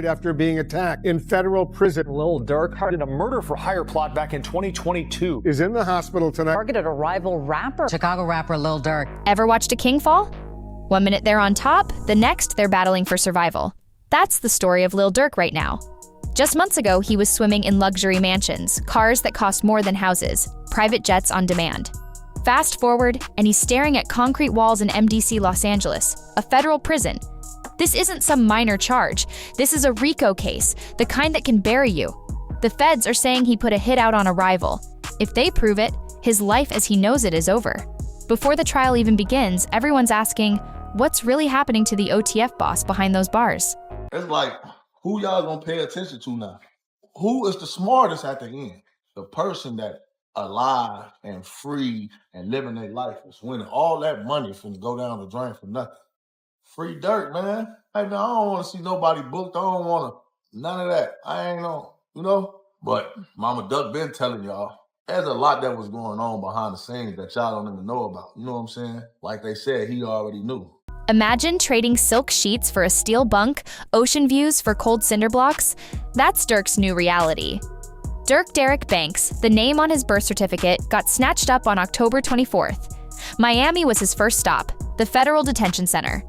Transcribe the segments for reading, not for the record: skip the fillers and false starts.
after being attacked in federal prison. Lil Durk started a murder for hire plot back in 2022. Is in the hospital tonight. Targeted a rival rapper. Chicago rapper Lil Durk. Ever watched a king fall? One minute they're on top, the next they're battling for survival. That's the story of Lil Durk right now. Just months ago, he was swimming in luxury mansions, cars that cost more than houses, private jets on demand. Fast forward, and he's staring at concrete walls in MDC Los Angeles, a federal prison. This isn't some minor charge. This is a RICO case, the kind that can bury you. The feds are saying he put a hit out on a rival. If they prove it, his life as he knows it is over. Before the trial even begins, everyone's asking, what's really happening to the OTF boss behind those bars? It's like, who y'all gonna pay attention to now? Who is the smartest at the end? The person that alive and free and living their life is winning. All that money from go down the drain for nothing. Free Durk, man. Hey, man, I don't want to see nobody booked. I don't want to, none of that. I ain't on, But Mama Duck been telling y'all, there's a lot that was going on behind the scenes that y'all don't even know about. You know what I'm saying? Like they said, he already knew. Imagine trading silk sheets for a steel bunk, ocean views for cold cinder blocks. That's Durk's new reality. Durk Derek Banks, the name on his birth certificate, got snatched up on October 24th. Miami was his first stop, the federal detention center.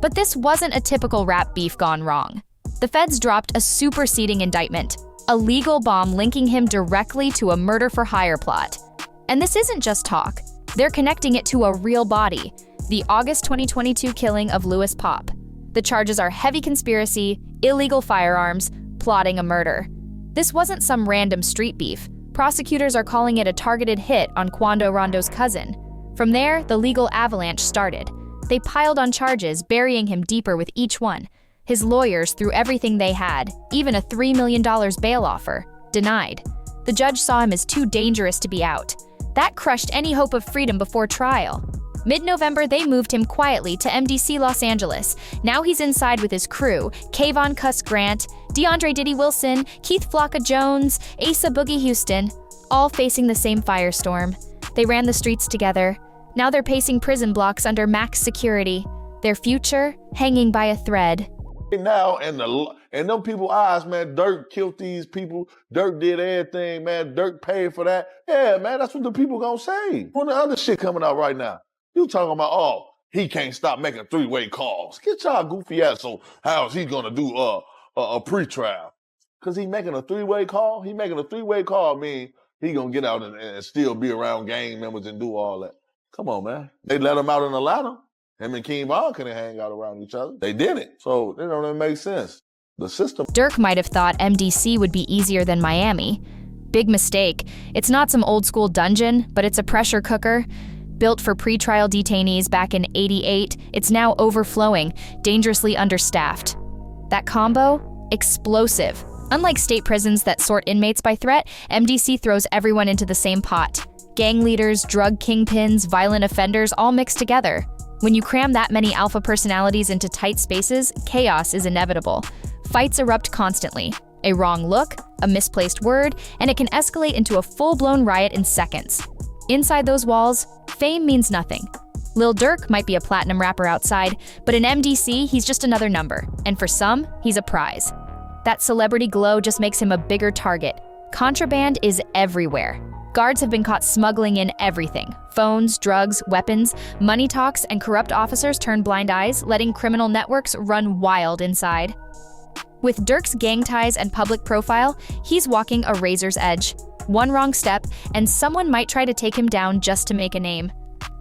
But this wasn't a typical rap beef gone wrong. The feds dropped a superseding indictment, a legal bomb linking him directly to a murder for hire plot. And this isn't just talk. They're connecting it to a real body, the August 2022 killing of Louis Pop. The charges are heavy conspiracy, illegal firearms, plotting a murder. This wasn't some random street beef. Prosecutors are calling it a targeted hit on Quando Rondo's cousin. From there, the legal avalanche started. They piled on charges, burying him deeper with each one. His lawyers threw everything they had, even a $3 million bail offer, denied. The judge saw him as too dangerous to be out. That crushed any hope of freedom before trial. Mid-November, they moved him quietly to MDC Los Angeles. Now he's inside with his crew, Kayvon Cuss Grant, DeAndre Diddy Wilson, Keith Flocka Jones, Asa Boogie Houston, all facing the same firestorm. They ran the streets together. Now they're pacing prison blocks under max security, their future hanging by a thread. Now, in them people's eyes, man, Durk killed these people. Durk did everything, man. Durk paid for that. Yeah, man, that's what the people gonna say. When the other shit coming out right now, you talking about, oh, he can't stop making three-way calls. Get y'all goofy ass. So how is he gonna do a pre-trial? Cause he making a three-way call. He making a three-way call. Mean he gonna get out and still be around gang members and do all that. Come on, man. They let him out in Atlanta. Him and Kayvon couldn't hang out around each other. They didn't. So it don't even make sense. The system. Durk might have thought MDC would be easier than Miami. Big mistake. It's not some old school dungeon, but it's a pressure cooker. Built for pretrial detainees back in '88, it's now overflowing, dangerously understaffed. That combo? Explosive. Unlike state prisons that sort inmates by threat, MDC throws everyone into the same pot. Gang leaders, drug kingpins, violent offenders all mixed together. When you cram that many alpha personalities into tight spaces, chaos is inevitable. Fights erupt constantly. A wrong look, a misplaced word, and it can escalate into a full-blown riot in seconds. Inside those walls, fame means nothing. Lil Durk might be a platinum rapper outside, but in MDC, he's just another number. And for some, he's a prize. That celebrity glow just makes him a bigger target. Contraband is everywhere. Guards have been caught smuggling in everything. Phones, drugs, weapons, money talks, and corrupt officers turn blind eyes, letting criminal networks run wild inside. With Durk's gang ties and public profile, he's walking a razor's edge. One wrong step, and someone might try to take him down just to make a name.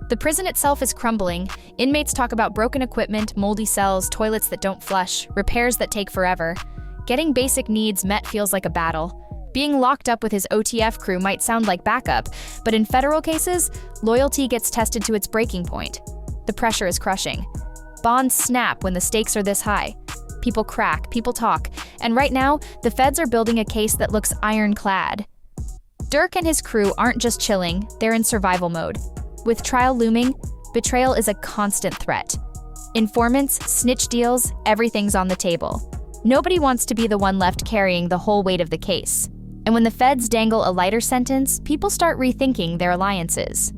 The prison itself is crumbling. Inmates talk about broken equipment, moldy cells, toilets that don't flush, repairs that take forever. Getting basic needs met feels like a battle. Being locked up with his OTF crew might sound like backup, but in federal cases, loyalty gets tested to its breaking point. The pressure is crushing. Bonds snap when the stakes are this high. People crack, people talk, and right now, the feds are building a case that looks ironclad. Durk and his crew aren't just chilling, they're in survival mode. With trial looming, betrayal is a constant threat. Informants, snitch deals, everything's on the table. Nobody wants to be the one left carrying the whole weight of the case. And when the feds dangle a lighter sentence, people start rethinking their alliances.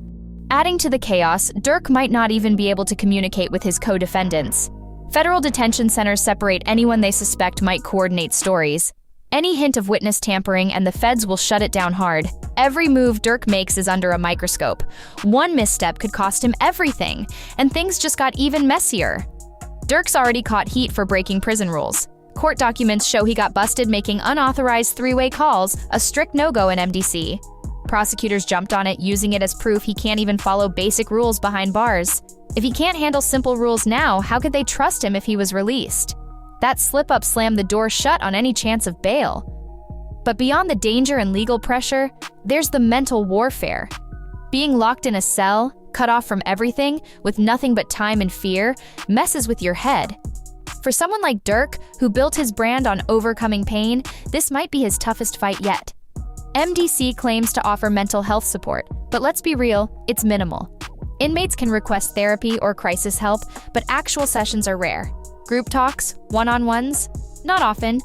Adding to the chaos, Durk might not even be able to communicate with his co-defendants. Federal detention centers separate anyone they suspect might coordinate stories. Any hint of witness tampering and the feds will shut it down hard. Every move Durk makes is under a microscope. One misstep could cost him everything, and things just got even messier. Durk's already caught heat for breaking prison rules. Court documents show he got busted making unauthorized three-way calls, a strict no-go in MDC. Prosecutors jumped on it, using it as proof he can't even follow basic rules behind bars. If he can't handle simple rules now, how could they trust him if he was released? That slip-up slammed the door shut on any chance of bail. But beyond the danger and legal pressure, there's the mental warfare. Being locked in a cell, cut off from everything, with nothing but time and fear, messes with your head. For someone like Durk, who built his brand on overcoming pain, this might be his toughest fight yet. MDC claims to offer mental health support, but let's be real, it's minimal. Inmates can request therapy or crisis help, but actual sessions are rare. Group talks, one-on-ones, not often.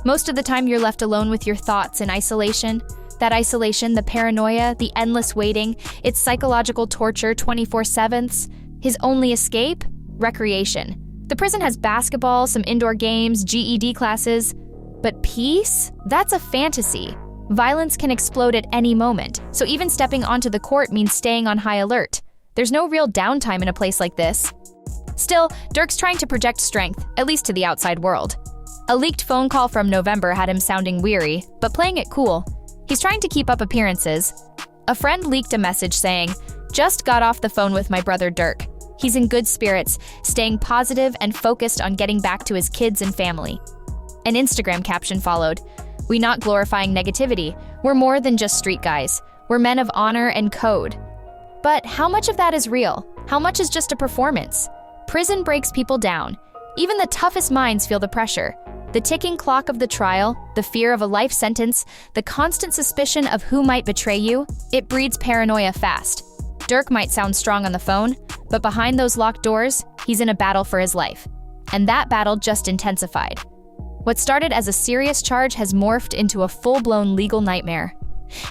Most of the time you're left alone with your thoughts in isolation. That isolation, the paranoia, the endless waiting, it's psychological torture 24/7. His only escape? Recreation. The prison has basketball, some indoor games, GED classes. But peace? That's a fantasy. Violence can explode at any moment, so even stepping onto the court means staying on high alert. There's no real downtime in a place like this. Still, Durk's trying to project strength, at least to the outside world. A leaked phone call from November had him sounding weary, but playing it cool. He's trying to keep up appearances. A friend leaked a message saying, "Just got off the phone with my brother Durk. He's in good spirits, staying positive and focused on getting back to his kids and family." An Instagram caption followed, "We not glorifying negativity. We're more than just street guys. We're men of honor and code." But how much of that is real? How much is just a performance? Prison breaks people down. Even the toughest minds feel the pressure. The ticking clock of the trial, the fear of a life sentence, the constant suspicion of who might betray you, it breeds paranoia fast. Durk might sound strong on the phone, but behind those locked doors, he's in a battle for his life. And that battle just intensified. What started as a serious charge has morphed into a full-blown legal nightmare.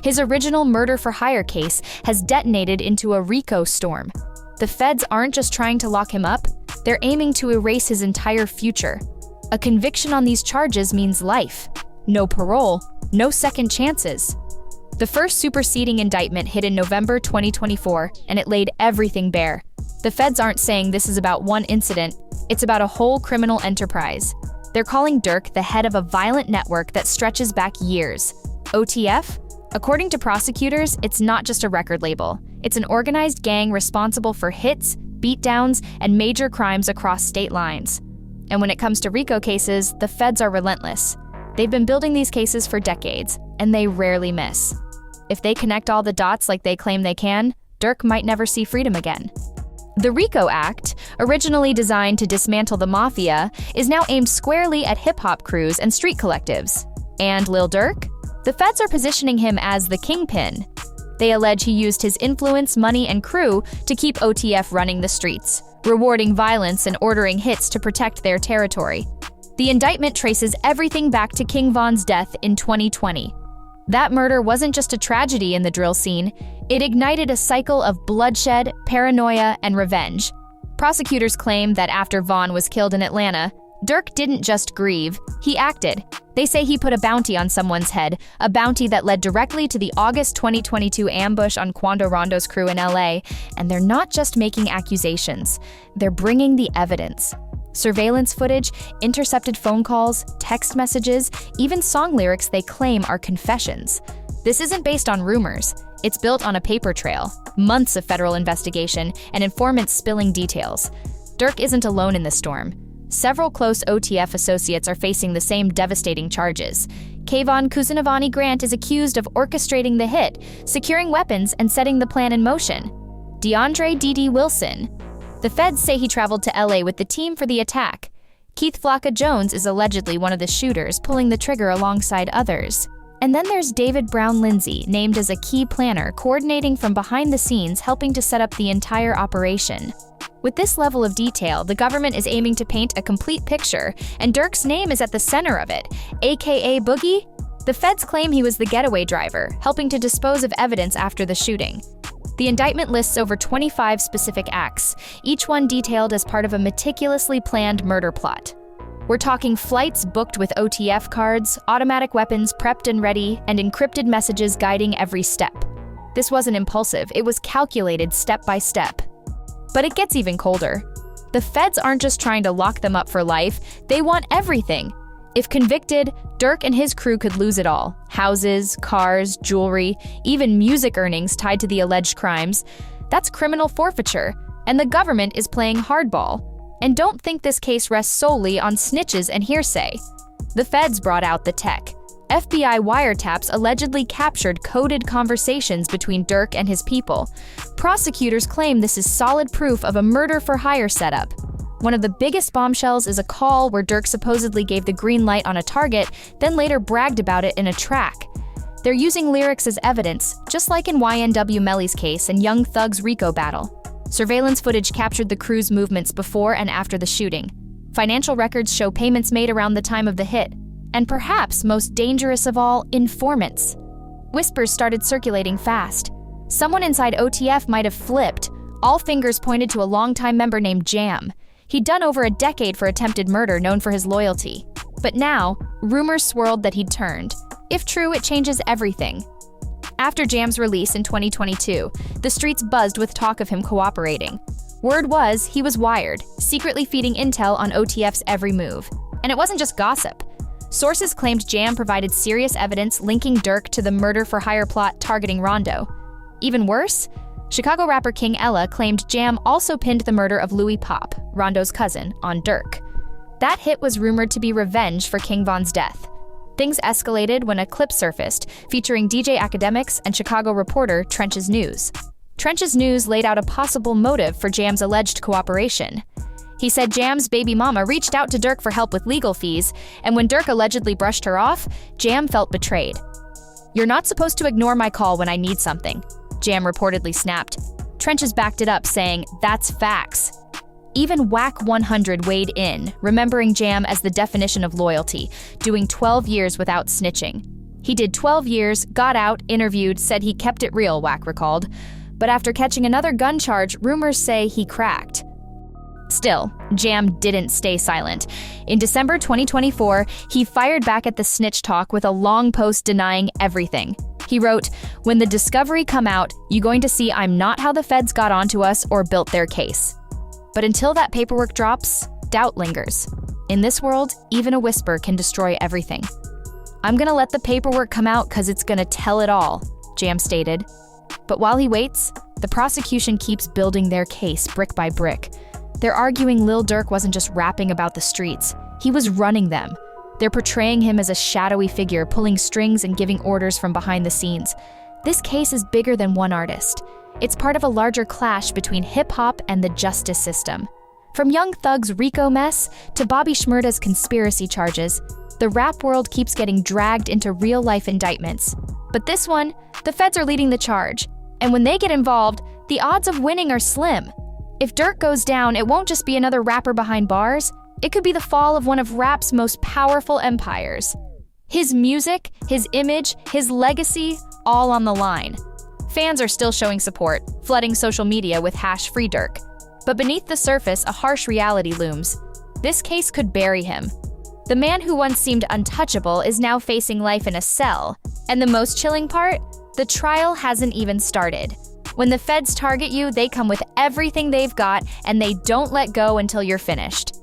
His original murder-for-hire case has detonated into a RICO storm. The feds aren't just trying to lock him up, they're aiming to erase his entire future. A conviction on these charges means life. No parole, no second chances. The first superseding indictment hit in November 2024, and it laid everything bare. The feds aren't saying this is about one incident, it's about a whole criminal enterprise. They're calling Durk the head of a violent network that stretches back years. OTF? According to prosecutors, it's not just a record label. It's an organized gang responsible for hits, beatdowns, and major crimes across state lines. And when it comes to RICO cases, the feds are relentless. They've been building these cases for decades, and they rarely miss. If they connect all the dots like they claim they can, Durk might never see freedom again. The RICO Act, originally designed to dismantle the mafia, is now aimed squarely at hip-hop crews and street collectives. And Lil Durk? The feds are positioning him as the kingpin. They allege he used his influence, money, and crew to keep OTF running the streets, rewarding violence and ordering hits to protect their territory. The indictment traces everything back to King Von's death in 2020. That murder wasn't just a tragedy in the drill scene, it ignited a cycle of bloodshed, paranoia, and revenge. Prosecutors claim that after Von was killed in Atlanta, Durk didn't just grieve, he acted. They say he put a bounty on someone's head, a bounty that led directly to the August 2022 ambush on Quando Rondo's crew in LA, and they're not just making accusations, they're bringing the evidence. Surveillance footage, intercepted phone calls, text messages, even song lyrics they claim are confessions. This isn't based on rumors, it's built on a paper trail, months of federal investigation, and informants spilling details. Durk isn't alone in the storm. Several close OTF associates are facing the same devastating charges. Kayvon Kuzinavani Grant is accused of orchestrating the hit, securing weapons, and setting the plan in motion. DeAndre D.D. Wilson. The feds say he traveled to LA with the team for the attack. Keith Flocka Jones is allegedly one of the shooters, pulling the trigger alongside others. And then there's David Brown Lindsay, named as a key planner, coordinating from behind the scenes, helping to set up the entire operation. With this level of detail, the government is aiming to paint a complete picture, and Durk's name is at the center of it, aka Boogie. The feds claim he was the getaway driver, helping to dispose of evidence after the shooting. The indictment lists over 25 specific acts, each one detailed as part of a meticulously planned murder plot. We're talking flights booked with OTF cards, automatic weapons prepped and ready, and encrypted messages guiding every step. This wasn't impulsive, it was calculated step by step. But it gets even colder. The feds aren't just trying to lock them up for life, they want everything. If convicted, Durk and his crew could lose it all. Houses, cars, jewelry, even music earnings tied to the alleged crimes. That's criminal forfeiture, and the government is playing hardball. And don't think this case rests solely on snitches and hearsay. The feds brought out the tech. FBI wiretaps allegedly captured coded conversations between Durk and his people. Prosecutors claim this is solid proof of a murder-for-hire setup. One of the biggest bombshells is a call where Durk supposedly gave the green light on a target, then later bragged about it in a track. They're using lyrics as evidence, just like in YNW Melly's case and Young Thug's RICO battle. Surveillance footage captured the crew's movements before and after the shooting. Financial records show payments made around the time of the hit. And perhaps most dangerous of all, informants. Whispers started circulating fast. Someone inside OTF might have flipped. All fingers pointed to a longtime member named Jam. He'd done over a decade for attempted murder, known for his loyalty. But now, rumors swirled that he'd turned. If true, it changes everything. After Jam's release in 2022, the streets buzzed with talk of him cooperating. Word was he was wired, secretly feeding intel on OTF's every move. And it wasn't just gossip. Sources claimed Jam provided serious evidence linking Durk to the murder-for-hire plot targeting Rondo. Even worse, Chicago rapper King Ella claimed Jam also pinned the murder of Louis Pop, Rondo's cousin, on Durk. That hit was rumored to be revenge for King Von's death. Things escalated when a clip surfaced featuring DJ Academics and Chicago reporter Trench's News. Trench's News laid out a possible motive for Jam's alleged cooperation. He said Jam's baby mama reached out to Durk for help with legal fees, and when Durk allegedly brushed her off, Jam felt betrayed. "You're not supposed to ignore my call when I need something," Jam reportedly snapped. Trenches backed it up, saying, "That's facts." Even Whack 100 weighed in, remembering Jam as the definition of loyalty, doing 12 years without snitching. He did 12 years, got out, interviewed, said he kept it real, Whack recalled. But after catching another gun charge, rumors say he cracked. Still, Jam didn't stay silent. In December 2024, he fired back at the snitch talk with a long post denying everything. He wrote, "When the discovery come out, you going to see I'm not how the feds got onto us or built their case." But until that paperwork drops, doubt lingers. In this world, even a whisper can destroy everything. "I'm gonna let the paperwork come out cause it's gonna tell it all," Jam stated. But while he waits, the prosecution keeps building their case brick by brick. They're arguing Lil Durk wasn't just rapping about the streets, he was running them. They're portraying him as a shadowy figure, pulling strings and giving orders from behind the scenes. This case is bigger than one artist. It's part of a larger clash between hip-hop and the justice system. From Young Thug's RICO mess to Bobby Shmurda's conspiracy charges, the rap world keeps getting dragged into real-life indictments. But this one, the feds are leading the charge. And when they get involved, the odds of winning are slim. If Durk goes down, it won't just be another rapper behind bars. It could be the fall of one of rap's most powerful empires. His music, his image, his legacy, all on the line. Fans are still showing support, flooding social media with #FreeDurk. But beneath the surface, a harsh reality looms. This case could bury him. The man who once seemed untouchable is now facing life in a cell. And the most chilling part? The trial hasn't even started. When the feds target you, they come with everything they've got, and they don't let go until you're finished.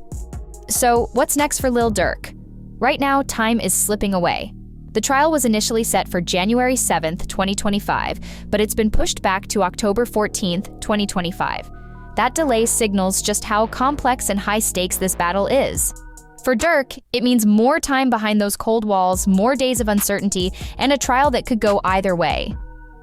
So, what's next for Lil Durk? Right now, time is slipping away. The trial was initially set for January 7th, 2025, but it's been pushed back to October 14th, 2025. That delay signals just how complex and high stakes this battle is. For Durk, it means more time behind those cold walls, more days of uncertainty, and a trial that could go either way.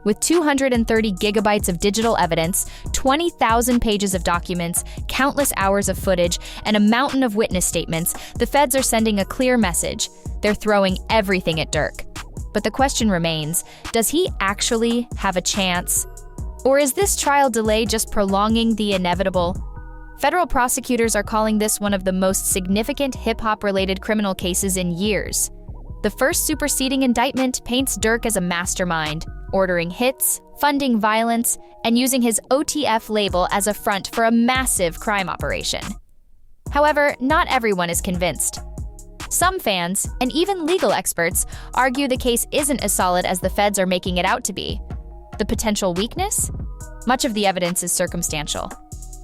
With 230 gigabytes of digital evidence, 20,000 pages of documents, countless hours of footage, and a mountain of witness statements, the feds are sending a clear message. They're throwing everything at Durk. But the question remains, does he actually have a chance? Or is this trial delay just prolonging the inevitable? Federal prosecutors are calling this one of the most significant hip-hop-related criminal cases in years. The first superseding indictment paints Durk as a mastermind, ordering hits, funding violence, and using his OTF label as a front for a massive crime operation. However, not everyone is convinced. Some fans, and even legal experts, argue the case isn't as solid as the feds are making it out to be. The potential weakness? Much of the evidence is circumstantial.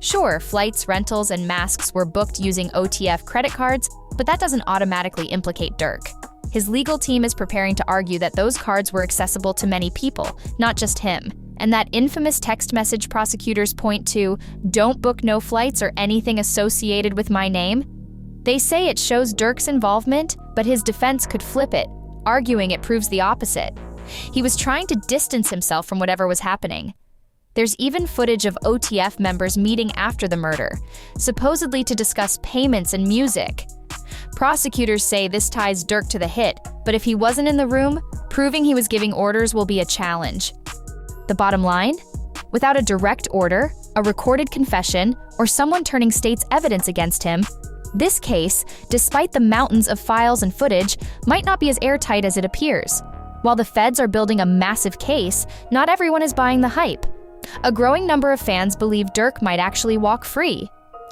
Sure, flights, rentals, and masks were booked using OTF credit cards, but that doesn't automatically implicate Durk. His legal team is preparing to argue that those cards were accessible to many people, not just him, and that infamous text message prosecutors point to, "Don't book no flights or anything associated with my name." They say it shows Durk's involvement, but his defense could flip it, arguing it proves the opposite. He was trying to distance himself from whatever was happening. There's even footage of OTF members meeting after the murder, supposedly to discuss payments and music. Prosecutors say this ties Durk to the hit, but if he wasn't in the room, proving he was giving orders will be a challenge. The bottom line? Without a direct order, a recorded confession, or someone turning state's evidence against him, this case, despite the mountains of files and footage, might not be as airtight as it appears. While the feds are building a massive case, not everyone is buying the hype. A growing number of fans believe Durk might actually walk free.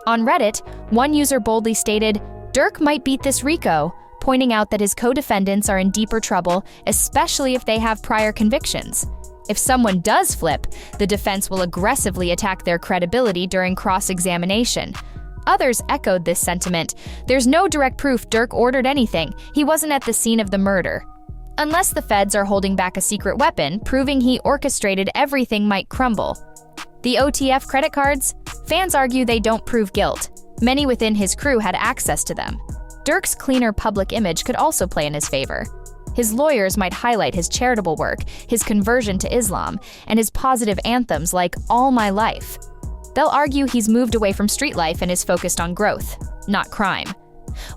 On Reddit, one user boldly stated, "Durk might beat this RICO," pointing out that his co-defendants are in deeper trouble, especially if they have prior convictions. If someone does flip, the defense will aggressively attack their credibility during cross-examination. Others echoed this sentiment. There's no direct proof Durk ordered anything. He wasn't at the scene of the murder. Unless the feds are holding back a secret weapon, proving he orchestrated everything might crumble. The OTF credit cards? Fans argue they don't prove guilt. Many within his crew had access to them. Durk's cleaner public image could also play in his favor. His lawyers might highlight his charitable work, his conversion to Islam, and his positive anthems like "All My Life." They'll argue he's moved away from street life and is focused on growth, not crime.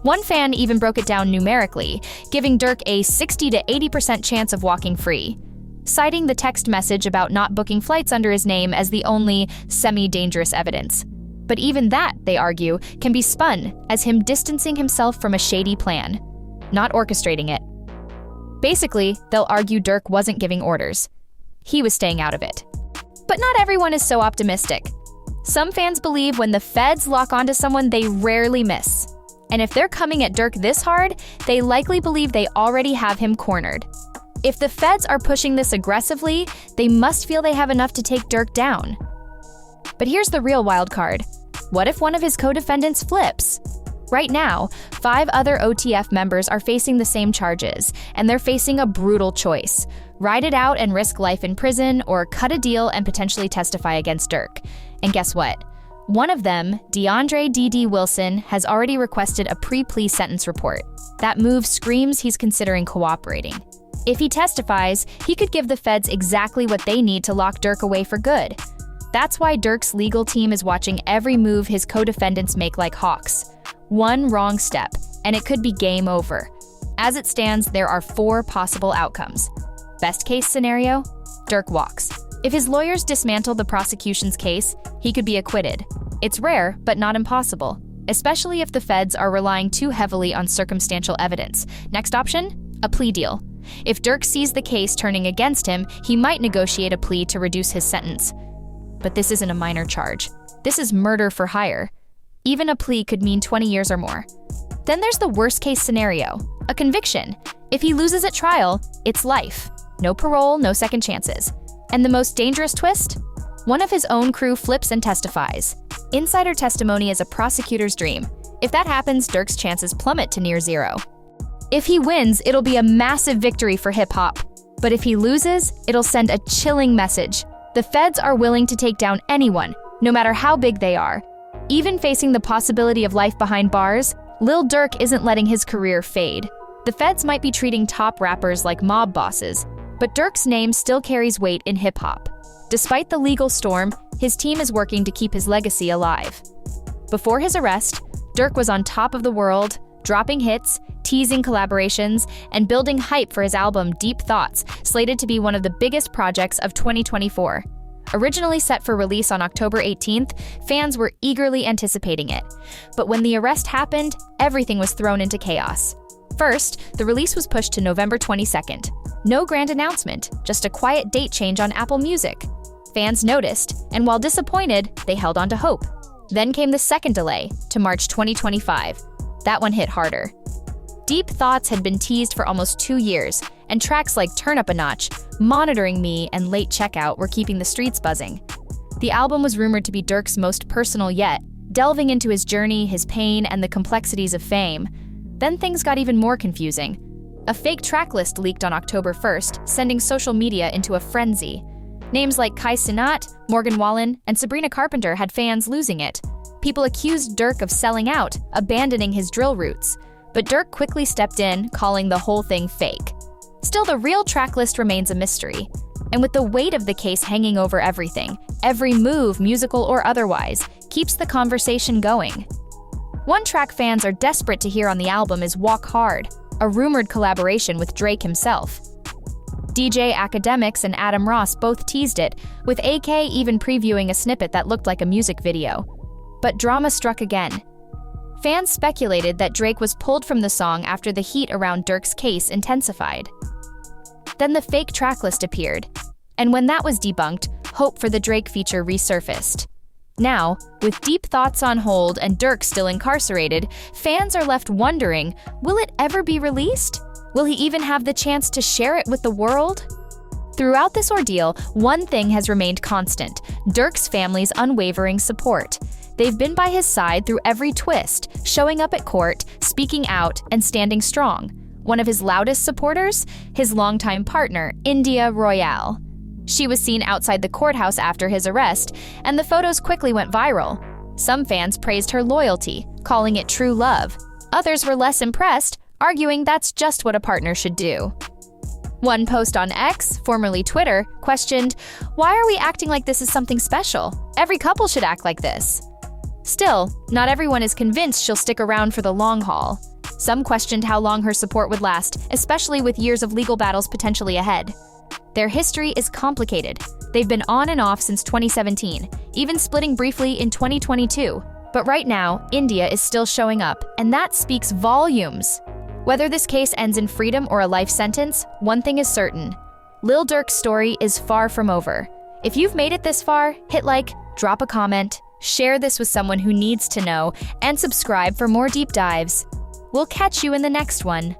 One fan even broke it down numerically, giving Durk a 60 to 80% chance of walking free, citing the text message about not booking flights under his name as the only semi-dangerous evidence. But even that, they argue, can be spun as him distancing himself from a shady plan, not orchestrating it. Basically, they'll argue Durk wasn't giving orders. He was staying out of it. But not everyone is so optimistic. Some fans believe when the feds lock onto someone, they rarely miss. And if they're coming at Durk this hard, they likely believe they already have him cornered. If the feds are pushing this aggressively, they must feel they have enough to take Durk down. But here's the real wild card. What if one of his co-defendants flips? Right now, 5 other OTF members are facing the same charges, and they're facing a brutal choice. Ride it out and risk life in prison, or cut a deal and potentially testify against Durk. And guess what? One of them, DeAndre D.D. Wilson, has already requested a pre-plea sentence report. That move screams he's considering cooperating. If he testifies, he could give the feds exactly what they need to lock Durk away for good. That's why Durk's legal team is watching every move his co-defendants make like hawks. One wrong step, and it could be game over. As it stands, there are 4 possible outcomes. Best case scenario, Durk walks. If his lawyers dismantle the prosecution's case, he could be acquitted. It's rare, but not impossible, especially if the feds are relying too heavily on circumstantial evidence. Next option, a plea deal. If Durk sees the case turning against him, he might negotiate a plea to reduce his sentence. But this isn't a minor charge. This is murder for hire. Even a plea could mean 20 years or more. Then there's the worst-case scenario, a conviction. If he loses at trial, it's life. No parole, no second chances. And the most dangerous twist? One of his own crew flips and testifies. Insider testimony is a prosecutor's dream. If that happens, Durk's chances plummet to near zero. If he wins, it'll be a massive victory for hip-hop. But if he loses, it'll send a chilling message. The feds are willing to take down anyone, no matter how big they are. Even facing the possibility of life behind bars, Lil Durk isn't letting his career fade. The feds might be treating top rappers like mob bosses, but Durk's name still carries weight in hip-hop. Despite the legal storm, his team is working to keep his legacy alive. Before his arrest, Durk was on top of the world, dropping hits, teasing collaborations, and building hype for his album Deep Thoughts, slated to be one of the biggest projects of 2024. Originally set for release on October 18th, fans were eagerly anticipating it. But when the arrest happened, everything was thrown into chaos. First, the release was pushed to November 22nd. No grand announcement, just a quiet date change on Apple Music. Fans noticed, and while disappointed, they held on to hope. Then came the second delay, to March 2025. That one hit harder. Deep Thoughts had been teased for almost 2 years, and tracks like Turn Up a Notch, Monitoring Me, and Late Checkout were keeping the streets buzzing. The album was rumored to be Durk's most personal yet, delving into his journey, his pain, and the complexities of fame. Then things got even more confusing. A fake track list leaked on October 1st, sending social media into a frenzy. Names like Kai Cenat, Morgan Wallen, and Sabrina Carpenter had fans losing it. People accused Durk of selling out, abandoning his drill roots. But Durk quickly stepped in, calling the whole thing fake. Still, the real track list remains a mystery. And with the weight of the case hanging over everything, every move, musical or otherwise, keeps the conversation going. One track fans are desperate to hear on the album is Walk Hard, a rumored collaboration with Drake himself. DJ Academics and Adam Ross both teased it, with AK even previewing a snippet that looked like a music video. But drama struck again. Fans speculated that Drake was pulled from the song after the heat around Durk's case intensified. Then the fake tracklist appeared, and when that was debunked, hope for the Drake feature resurfaced. Now, with Deep Thoughts on hold and Durk still incarcerated, fans are left wondering, will it ever be released? Will he even have the chance to share it with the world? Throughout this ordeal, one thing has remained constant: Durk's family's unwavering support. They've been by his side through every twist, showing up at court, speaking out, and standing strong. One of his loudest supporters? His longtime partner, India Royale. She was seen outside the courthouse after his arrest, and the photos quickly went viral. Some fans praised her loyalty, calling it true love. Others were less impressed, arguing that's just what a partner should do. One post on X, formerly Twitter, questioned, "Why are we acting like this is something special? Every couple should act like this." Still, not everyone is convinced she'll stick around for the long haul. Some questioned how long her support would last, especially with years of legal battles potentially ahead. Their history is complicated. They've been on and off since 2017, even splitting briefly in 2022. But right now, India is still showing up, and that speaks volumes. Whether this case ends in freedom or a life sentence, one thing is certain: Lil Durk's story is far from over. If you've made it this far, hit like, drop a comment, share this with someone who needs to know, and subscribe for more deep dives. We'll catch you in the next one.